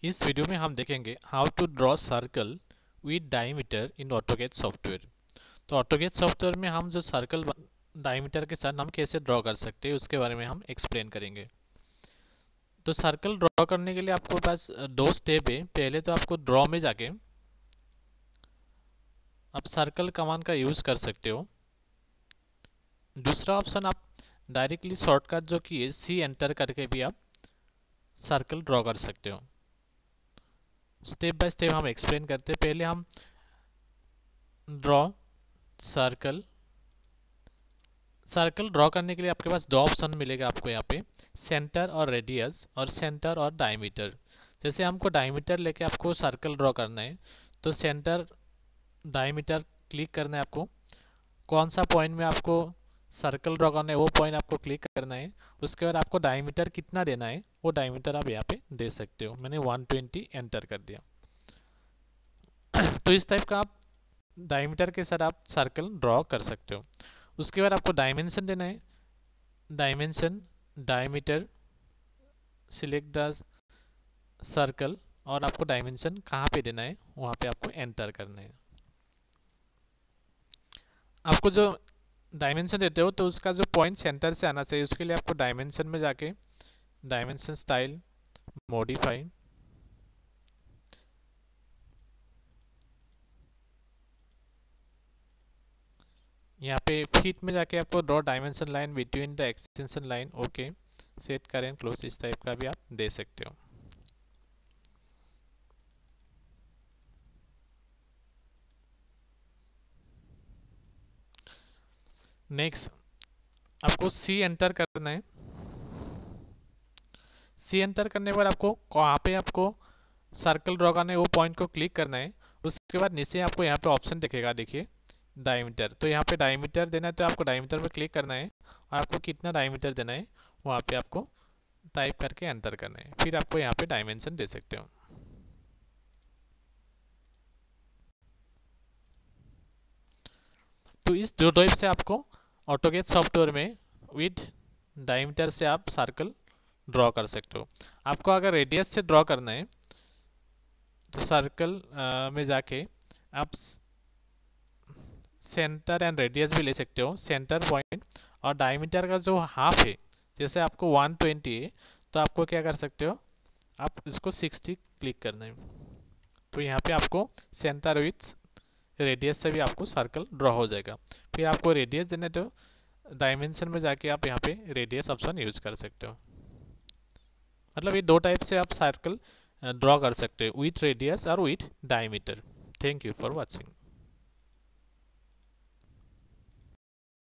इस वीडियो में हम देखेंगे how to draw circle with diameter in AutoCAD software. तो ऑटोकैड सॉफ्टवेयर में हम जो सर्कल डायमीटर के साथ हम कैसे ड्रॉ कर सकते हैं उसके बारे में हम एक्सप्लेन करेंगे। तो सर्कल ड्रॉ करने के लिए आपको पास दो स्टेप है। पहले तो आपको ड्रॉ में जाके आप सर्कल कमांड का यूज़ कर सकते हो। दूसरा ऑप्शन आप डायरेक्टली शॉर्टकट जो कि है सी एंटर करके भी आप सर्कल ड्रॉ कर सकते हो। स्टेप बाय स्टेप हम एक्सप्लेन करते हैं। पहले हम ड्रॉ सर्कल ड्रॉ करने के लिए आपके पास दो ऑप्शन मिलेगा आपको यहाँ पे, सेंटर और रेडियस और सेंटर और डायमीटर। जैसे हमको डायमीटर लेके आपको सर्कल ड्रॉ करना है तो सेंटर डायमीटर क्लिक करना है आपको। कौन सा पॉइंट में आपको सर्कल ड्रॉ करना है वो पॉइंट आपको क्लिक करना है। उसके बाद आपको डायमीटर कितना देना है वो डायमीटर आप यहाँ पे दे सकते हो। मैंने 120 एंटर कर दिया। तो इस टाइप का आप डायमीटर के साथ आप सर्कल ड्रॉ कर सकते हो। उसके बाद आपको डायमेंशन देना है। Dimension diameter select the circle और आपको डायमेंशन कहाँ पे देना है वहाँ पे आपको एंटर करना है। आपको जो डायमेंशन देते हो तो उसका जो पॉइंट सेंटर से आना चाहिए। उसके लिए आपको डायमेंशन में जाके डायमेंशन स्टाइल मॉडिफाई, यहाँ पे फीट में जाके आपको draw dimension line between the extension line okay set करें क्लोज, इस टाइप का भी आप दे सकते हो। नेक्स्ट आपको सी एंटर करना है। सी एंटर करने के बाद आपको वहाँ पे आपको सर्कल ड्रॉ करना है, वो पॉइंट को क्लिक करना है। उसके बाद नीचे आपको यहाँ पे ऑप्शन दिखेगा, देखिए डायमीटर। तो यहाँ पे डायमीटर देना है तो आपको डायमीटर पे क्लिक करना है और आपको कितना डायमीटर देना है वहाँ पे आपको टाइप करके एंटर करना है। फिर आपको यहाँ पे डायमेंशन दे सकते हो। तो इस दो टाइप से आपको ऑटोकैड सॉफ्टवेयर में विद डायमीटर से आप सर्कल ड्रॉ कर सकते हो। आपको अगर रेडियस से ड्रॉ करना है तो सर्कल में जाके आप सेंटर एंड रेडियस भी ले सकते हो, सेंटर पॉइंट और डायमीटर का जो हाफ है। जैसे आपको 120 है तो आपको क्या कर सकते हो, आप इसको 60 क्लिक करना है। तो यहाँ पे आपको सेंटर विथ रेडियस से भी आपको सर्कल ड्रॉ हो जाएगा। फिर आपको रेडियस देना तो डायमेंशन में जाके आप यहाँ पे रेडियस ऑप्शन यूज कर सकते हो। मतलब ये दो टाइप से आप सर्कल ड्रॉ कर सकते हो, विथ रेडियस और with diameter. Thank you for watching.